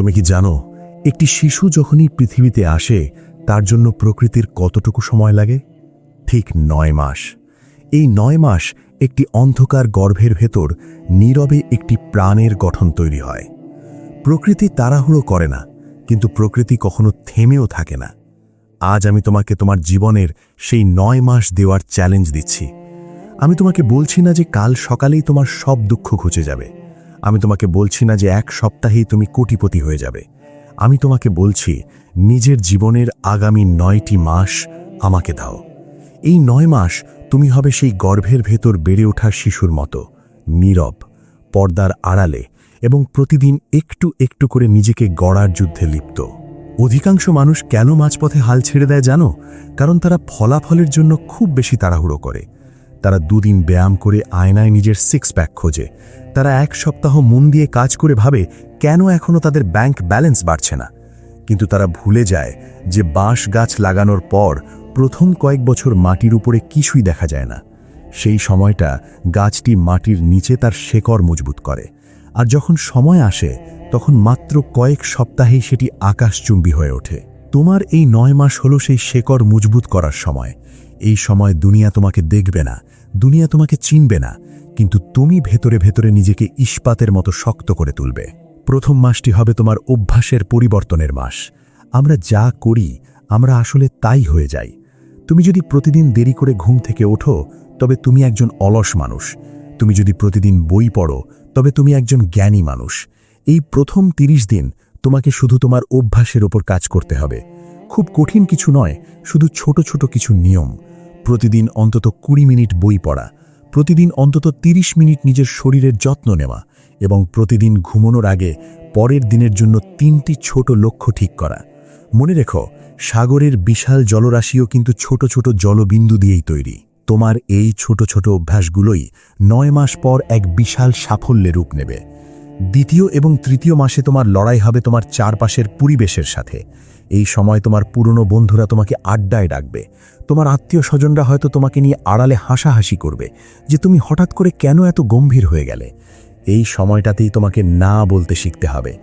তুমি কি জানো একটি শিশু যখনই পৃথিবীতে আসে তার জন্য প্রকৃতির কতটুকু সময় লাগে? ঠিক ৯ মাস। এই ৯ মাস একটি অন্ধকার গর্ভের ভেতর নীরবে একটি প্রাণের গঠন তৈরি হয়। প্রকৃতি তাড়াহুড়ো করে না, কিন্তু প্রকৃতি কখনো থেমেও থাকে না। আজ আমি তোমাকে তোমার জীবনের সেই ৯ মাস দেওয়ার চ্যালেঞ্জ দিচ্ছি। আমি তোমাকে বলছি না যে কাল সকালেই তোমার সব দুঃখ ঘুচে যাবে। আমি তোমাকে বলছি না যে এক সপ্তাহেই তুমি কোটিপতি হয়ে যাবে। আমি তোমাকে বলছি, নিজের জীবনের আগামী ৯টি মাস আমাকে দাও। এই ৯ মাস তুমি হবে সেই গর্ভের ভেতর বেড়ে ওঠা শিশুর মতো, নীরব, পর্দার আড়ালে, এবং প্রতিদিন একটু একটু করে নিজেকে গড়ার যুদ্ধে লিপ্ত। অধিকাংশ মানুষ কেন মাঝপথে হাল ছেড়ে দেয় জানো? কারণ তারা ফলাফলের জন্য খুব বেশি তাড়াহুড়ো করে। তারা ২ দিন ব্যায়াম করে আয়নায় নিজের 6 প্যাক খোঁজে। তারা ১ সপ্তাহ মন দিয়ে কাজ করে ভাবে কেন এখনও তাদের ব্যাংক ব্যালেন্স বাড়ছে না। কিন্তু তারা ভুলে যায় যে বাঁশ গাছ লাগানোর পর প্রথম কয়েক বছর মাটির উপরে কিছুই দেখা যায় না। সেই সময়টা গাছটি মাটির নিচে তার শেকড় মজবুত করে, আর যখন সময় আসে তখন মাত্র কয়েক সপ্তাহেই সেটি আকাশচুম্বী হয়ে ওঠে। তোমার এই ৯ মাস হলো সেই শেকড় মজবুত করার সময়। এই সময় দুনিয়া তোমাকে দেখবে না, দুনিয়া তোমাকে চিনবে না, কিন্তু তুমি ভেতরে ভেতরে নিজেকে ইস্পাতের মতো শক্ত করে তুলবে। প্রথম মাসটি হবে তোমার অভ্যাসের পরিবর্তনের মাস। আমরা যা করি আমরা আসলে তাই হয়ে যাই। তুমি যদি প্রতিদিন দেরি করে ঘুম থেকে ওঠো, তবে তুমি একজন অলস মানুষ। তুমি যদি প্রতিদিন বই পড়ো, তবে তুমি একজন জ্ঞানী মানুষ। এই প্রথম ৩০ দিন তোমাকে শুধু তোমার অভ্যাসের ওপর কাজ করতে হবে। খুব কঠিন কিছু নয়, শুধু ছোট ছোট কিছু নিয়ম। প্রতিদিন অন্তত ২০ মিনিট বই পড়া, প্রতিদিন অন্তত ৩০ মিনিট নিজের শরীরের যত্ন নেওয়া, এবং প্রতিদিন ঘুমানোর আগে পরের দিনের জন্য ৩টি ছোট লক্ষ্য ঠিক করা। মনে রেখো, সাগরের বিশাল জলরাশিও কিন্তু ছোট ছোট জলবিন্দু দিয়েই তৈরি। তোমার এই ছোট ছোট অভ্যাসগুলোই ৯ মাস পর এক বিশাল সাফল্যে রূপ নেবে। দ্বিতীয় এবং তৃতীয় মাসে তোমার লড়াই হবে তোমার চারপাশের পরিবেশের সাথে। এই সময় তোমার পুরনো বন্ধুরা তোমাকে আড্ডায় ডাকবে। তোমার আত্মীয় স্বজনরা হয়তো তোমাকে নিয়ে আড়ালে হাসাহাসি করবে যে তুমি হঠাৎ করে কেন এত গম্ভীর হয়ে গেলে। এই সময়টাতেই তোমাকে না বলতে শিখতে হবে।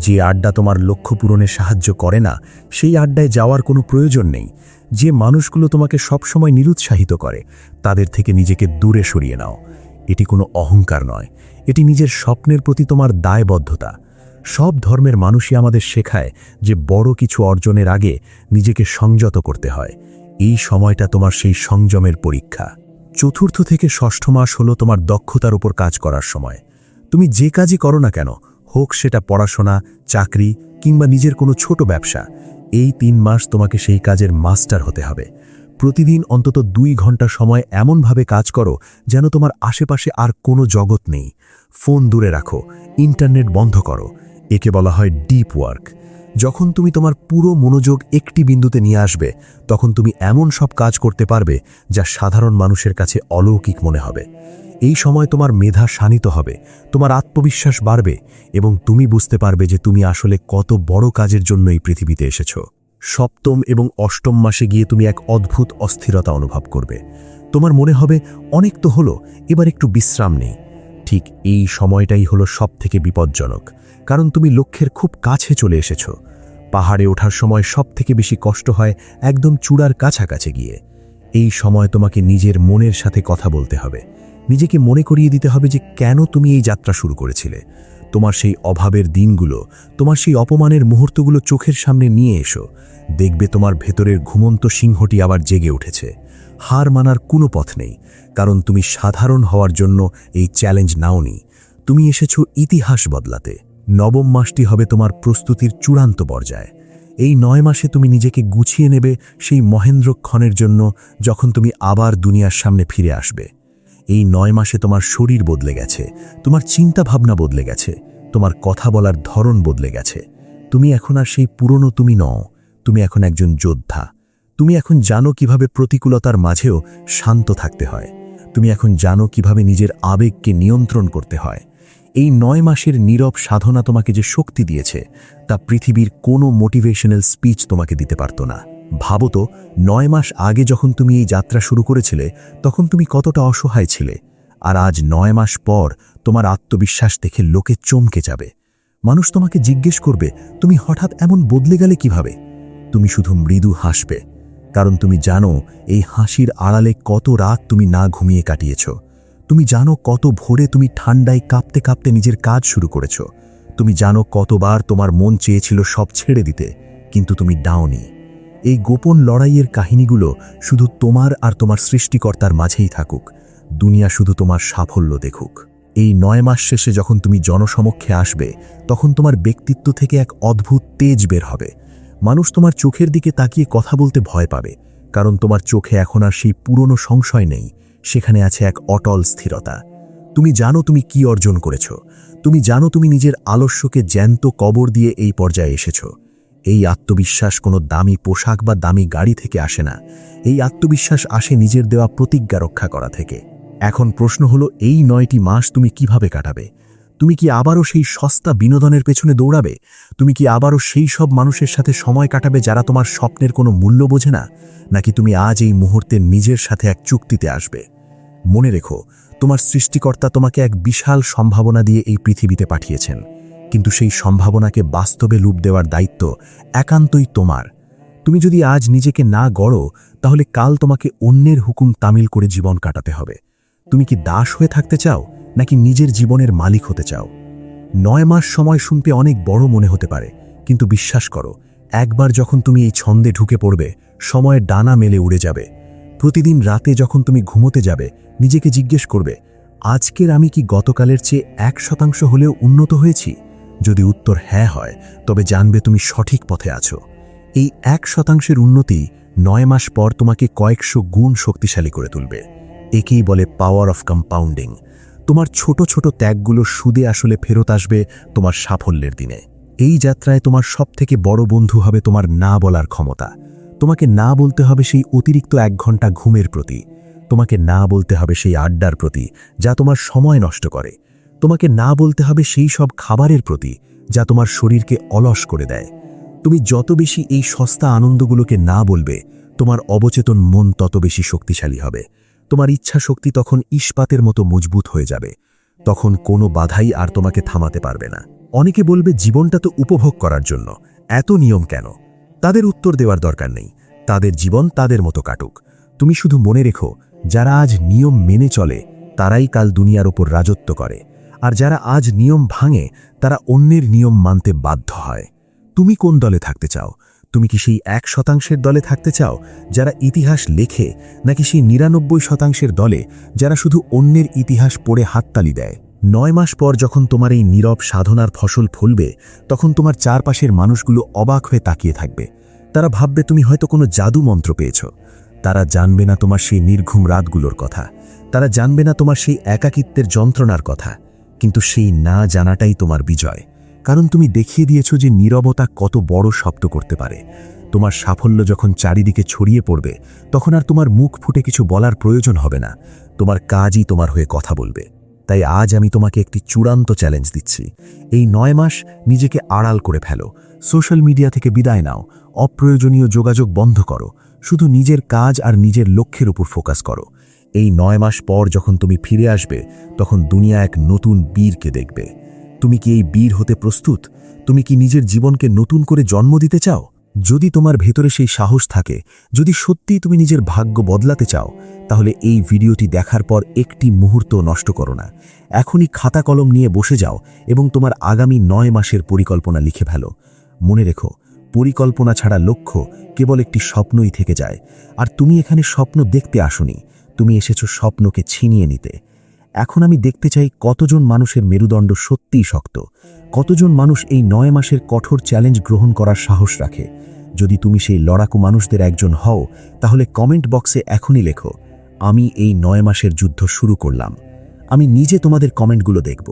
যে আড্ডা তোমার লক্ষ্য পূরণে সাহায্য করে না, সেই আড্ডায় যাওয়ার কোনো প্রয়োজন নেই। যে মানুষগুলো তোমাকে সবসময় নিরুৎসাহিত করে, তাদের থেকে নিজেকে দূরে সরিয়ে নাও। এটি কোনো অহংকার নয়, এটি নিজের স্বপ্নের প্রতি তোমার দায়বদ্ধতা। সব ধর্মের মানুষই আমাদের শেখায় যে বড় কিছু অর্জনের আগে নিজেকে সংযত করতে হয়। এই সময়টা তোমার সেই সংযমের পরীক্ষা। চতুর্থ থেকে ষষ্ঠ মাস হলো তোমার দক্ষতার উপর কাজ করার সময়। তুমি যে কাজই করো না কেন, হোক সেটা পড়াশোনা, চাকরি কিংবা নিজের কোনো ছোট ব্যবসা, এই ৩ মাস তোমাকে সেই কাজের মাস্টার হতে হবে। প্রতিদিন অন্তত ২ ঘন্টা সময় এমনভাবে কাজ করো যেন তোমার আশেপাশে আর কোনো জগৎ নেই। ফোন দূরে রাখো, ইন্টারনেট বন্ধ করো। একে বলা হয় ডিপ ওয়ার্ক। যখন তুমি তোমার পুরো মনোযোগ একটি বিন্দুতে নিয়ে আসবে, তখন তুমি এমন সব কাজ করতে পারবে যা সাধারণ মানুষের কাছে অলৌকিক মনে হবে। এই সময় তোমার মেধা শানিত হবে, তোমার আত্মবিশ্বাস বাড়বে, এবং তুমি বুঝতে পারবে যে তুমি আসলে কত বড় কাজের জন্য এই পৃথিবীতে এসেছো। সপ্তম এবং অষ্টম মাসে গিয়ে তুমি এক অদ্ভুত অস্থিরতা অনুভব করবে। তোমার মনে হবে অনেক তো হলো, এবার একটু বিশ্রাম নেই। ঠিক এই সময়টাই হলো সবথেকে বিপজ্জনক, কারণ তুমি লক্ষ্যের খুব কাছে চলে এসেছো। পাহাড়ে ওঠার সময় সবথেকে বেশি কষ্ট হয় একদম চূড়ার কাছাকাছি গিয়ে। এই সময় তোমাকে নিজের মনের সাথে কথা বলতে হবে। নিজেকে মনে করিয়ে দিতে হবে যে কেন তুমি এই যাত্রা শুরু করেছিলে। তোমার সেই অভাবের দিনগুলো, তোমার সেই অপমানের মুহূর্তগুলো চোখের সামনে নিয়ে এসো। দেখবে তোমার ভেতরের ঘুমন্ত সিংহটি আবার জেগে উঠেছে। হার মানার কোনো পথ নেই, কারণ তুমি সাধারণ হওয়ার জন্য এই চ্যালেঞ্জ নাওনি। তুমি এসেছো ইতিহাস বদলাতে। নবম মাসটি হবে তোমার প্রস্তুতির চূড়ান্ত পর্যায়। এই ৯ মাসে তুমি নিজেকে গুছিয়ে নেবে সেই মহেন্দ্রক্ষণের জন্য, যখন তুমি আবার দুনিয়ার সামনে ফিরে আসবে। এই ৯ মাসে তোমার শরীর বদলে গেছে, তোমার চিন্তা ভাবনা বদলে গেছে, তোমার কথা বলার ধরন বদলে গেছে। তুমি এখন আর সেই পুরনো তুমি নও, তুমি এখন একজন যোদ্ধা। তুমি এখন জানো কিভাবে প্রতিকূলতার মাঝেও শান্ত থাকতে হয়। তুমি এখন জানো কিভাবে নিজের আবেগকে নিয়ন্ত্রণ করতে হয়। এই ৯ মাসের নীরব সাধনা তোমাকে যে শক্তি দিয়েছে, তা পৃথিবীর কোনো মোটিভেশনাল স্পিচ তোমাকে দিতে পারত না। ভাবো তো, ৯ মাস আগে যখন তুমি এই যাত্রা শুরু করেছিলে, তখন তুমি কতটা অসহায় ছিলে। আর আজ ৯ মাস পর তোমার আত্মবিশ্বাস দেখে লোকে চমকে যাবে। মানুষ তোমাকে জিজ্ঞেস করবে তুমি হঠাৎ এমন বদলে গেলে কিভাবে। তুমি শুধু মৃদু হাসবে, কারণ তুমি জানো এই হাসির আড়ালে কত রাত তুমি না ঘুমিয়ে কাটিয়েছ। তুমি জানো কত ভোরে তুমি ঠান্ডায় কাঁপতে কাঁপতে নিজের কাজ শুরু করেছ। তুমি জানো কতবার তোমার মন চেয়েছিল সব ছেড়ে দিতে, কিন্তু তুমি দাওনি। এই গোপন লড়াইয়ের কাহিনীগুলো শুধু তোমার আর তোমার সৃষ্টিকর্তার মাঝেই থাকুক। দুনিয়া শুধু তোমার সাফল্য দেখুক। এই 9 মাস শেষে যখন তুমি জনসমক্ষে আসবে, তখন তোমার ব্যক্তিত্ব থেকে এক অদ্ভুত তেজ বের হবে। মানুষ তোমার চোখের দিকে তাকিয়ে কথা বলতে ভয় পাবে, কারণ তোমার চোখে এখন আর সেই পুরনো সংশয় নেই, সেখানে আছে এক অটল স্থিরতা। তুমি জানো তুমি কি অর্জন করেছ। তুমি জানো তুমি নিজের আলস্যকে জ্যান্ত কবর দিয়ে এই পর্যায়ে এসেছ। এই আত্মবিশ্বাস কোনো দামি পোশাক বা দামি গাড়ি থেকে আসে না। এই আত্মবিশ্বাস আসে নিজের দেওয়া প্রতিজ্ঞা রক্ষা করা থেকে। এখন প্রশ্ন হলো, এই 9টি মাস তুমি কিভাবে কাটাবে? তুমি কি আবারও সেই সস্তা বিনোদনের পেছনে দৌড়াবে? তুমি কি আবারও সেই সব মানুষের সাথে সময় কাটাবে যারা তোমার স্বপ্নের কোনো মূল্য বোঝে না? নাকি তুমি আজ এই মুহূর্তে নিজের সাথে এক চুক্তিতে আসবে? মনে রেখো, তোমার সৃষ্টিকর্তা তোমাকে এক বিশাল সম্ভাবনা দিয়ে এই পৃথিবীতে পাঠিয়েছেন, কিন্তু সেই সম্ভাবনাকে বাস্তবে রূপ দেওয়ার দায়িত্ব একান্তই তোমার। তুমি যদি আজ নিজেকে না গড়ো, তাহলে কাল তোমাকে অন্যের হুকুম তামিল করে জীবন কাটাতে হবে। তুমি কি দাস হয়ে থাকতে চাও, নাকি নিজের জীবনের মালিক হতে চাও? 9 মাস সময় শুনতে অনেক বড় মনে হতে পারে, কিন্তু বিশ্বাস করো, একবার যখন তুমি এই ছন্দে ঢুকে পড়বে, সময়ের ডানা মেলে উড়ে যাবে। প্রতিদিন রাতে যখন তুমি ঘুমোতে যাবে, নিজেকে জিজ্ঞেস করবে, আজকের আমি কি গতকালের চেয়ে 1% হলেও উন্নত হয়েছি? যদি উত্তর হ্যাঁ হয়, তবে জানবে তুমি সঠিক পথে আছো। এই 1% উন্নতি 9 মাস পর তোমাকে কয়েকশো গুণ শক্তিশালী করে তুলবে। একেই বলে পাওয়ার অফ কম্পাউন্ডিং। তোমার ছোট ছোট ত্যাগগুলো সুদে আসলে ফেরত আসবে তোমার সাফল্যের দিনে। এই যাত্রায় তোমার সবথেকে বড় বন্ধু হবে তোমার না বলার ক্ষমতা। তোমাকে না বলতে হবে সেই অতিরিক্ত 1 ঘন্টা ঘুমের প্রতি। তোমাকে না বলতে হবে সেই আড্ডার প্রতি যা তোমার সময় নষ্ট করে। তোমাকে না বলতে হবে সেই সব খাবারের প্রতি যা তোমার শরীরকে অলস করে দেয়। তুমি যত বেশি এই সস্তা আনন্দগুলোকে না বলবে, তোমার অবচেতন মন তত বেশি শক্তিশালী হবে। তোমার ইচ্ছা শক্তি তখন ইস্পাতের মতো মজবুত হয়ে যাবে। তখন কোনো বাধাই আর তোমাকে থামাতে পারবে না। অনেকে বলবে, জীবনটা তো উপভোগ করার জন্য, এত নিয়ম কেন? তাদের উত্তর দেওয়ার দরকার নেই। তাদের জীবন তাদের মতো কাটুক। তুমি শুধু মনে রেখো, যারা আজ নিয়ম মেনে চলে তারাই কাল দুনিয়ার ওপর রাজত্ব করে, আর যারা আজ নিয়ম ভাঙে তারা অন্যের নিয়ম মানতে বাধ্য হয়। তুমি কোন দলে থাকতে চাও? তুমি কি সেই 1% দলে থাকতে চাও যারা ইতিহাস লেখে, নাকি সেই 99% দলে যারা শুধু অন্যের ইতিহাস পড়ে হাততালি দেয়? 9 মাস পর যখন তোমার এই নীরব সাধনার ফসল ফলবে, তখন তোমার চারপাশের মানুষগুলো অবাক হয়ে তাকিয়ে থাকবে। তারা ভাববে তুমি হয়তো কোনো জাদু মন্ত্র পেয়েছ। তারা জানবে না তোমার সেই নির্ঘুম রাতগুলোর কথা। তারা জানবে না তোমার সেই একাকিত্বের যন্ত্রণার কথা। কিন্তু সেই না জানাটাই তোমার বিজয়, কারণ তুমি দেখিয়ে দিয়েছ যে নীরবতা কত বড় শব্দ করতে পারে। তোমার সাফল্য যখন চারিদিকে ছড়িয়ে পড়বে, তখন আর তোমার মুখ ফুটে কিছু বলার প্রয়োজন হবে না। তোমার কাজই তোমার হয়ে কথা বলবে। তাই আজ আমি তোমাকে একটি চূড়ান্ত চ্যালেঞ্জ দিচ্ছি। এই 9 মাস নিজেকে আড়াল করে ফেলো। সোশ্যাল মিডিয়া থেকে বিদায় নাও। অপ্রয়োজনীয় যোগাযোগ বন্ধ করো। শুধু নিজের কাজ আর নিজের লক্ষ্যের উপর ফোকাস করো। এই 9 মাস পর যখন তুমি ফিরে আসবে, তখন দুনিয়া এক নতুন বীরকে দেখবে। তুমি কি এই বীর হতে প্রস্তুত? তুমি কি নিজের জীবনকে নতুন করে জন্ম দিতে চাও? যদি তোমার ভেতরে সেই সাহস থাকে, যদি সত্যিই তুমি নিজের ভাগ্য বদলাতে চাও, তাহলে এই ভিডিওটি দেখার পর একটি মুহূর্ত নষ্ট করো না। এখনই খাতা কলম নিয়ে বসে যাও এবং তোমার আগামী 9 মাসের পরিকল্পনা লিখে ফেলো। মনে রেখো, পরিকল্পনা ছাড়া লক্ষ্য কেবল একটি স্বপ্নই থেকে যায়। আর তুমি এখানে স্বপ্ন দেখতে আসোনি, তুমি এসেছো স্বপ্নকে ছিনিয়ে নিতে। এখন আমি দেখতে চাই কতজন মানুষের মেরুদণ্ড সত্যিই শক্ত, কতজন মানুষ এই 9 মাসের কঠোর চ্যালেঞ্জ গ্রহণ করার সাহস রাখে। যদি তুমি সেই লড়াকু মানুষদের একজন হও, তাহলে কমেন্ট বক্সে এখনই লেখো, আমি এই 9 মাসের যুদ্ধ শুরু করলাম। আমি নিজে তোমাদের কমেন্টগুলো দেখব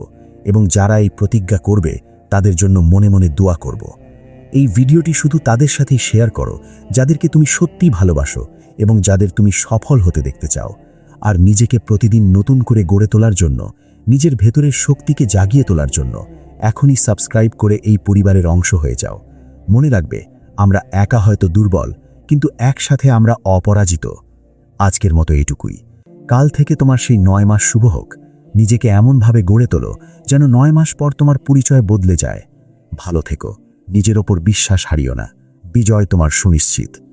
এবং যারা এই প্রতিজ্ঞা করবে তাদের জন্য মনে মনে দোয়া করব। এই ভিডিওটি শুধু তাদের সাথেই শেয়ার করো যাদেরকে তুমি সত্যিই ভালোবাসো এবং যাদের তুমি সফল হতে দেখতে চাও। আর নিজেকে প্রতিদিন নতুন করে গড়ে তোলার জন্য, নিজের ভেতরের শক্তিকে জাগিয়ে তোলার জন্য এখনই সাবস্ক্রাইব করে এই পরিবারের অংশ হয়ে যাও। মনে রাখবে, আমরা একা হয়তো দুর্বল, কিন্তু একসাথে আমরা অপরাজিত। আজকের মতো এইটুকুই। কাল থেকে তোমার সেই 9 মাস শুভ হোক। নিজেকে এমনভাবে গড়ে তোলো যেন 9 মাস পর তোমার পরিচয় বদলে যায়। ভালো থেকো, নিজের ওপর বিশ্বাস হারিও না, বিজয় তোমার সুনিশ্চিত।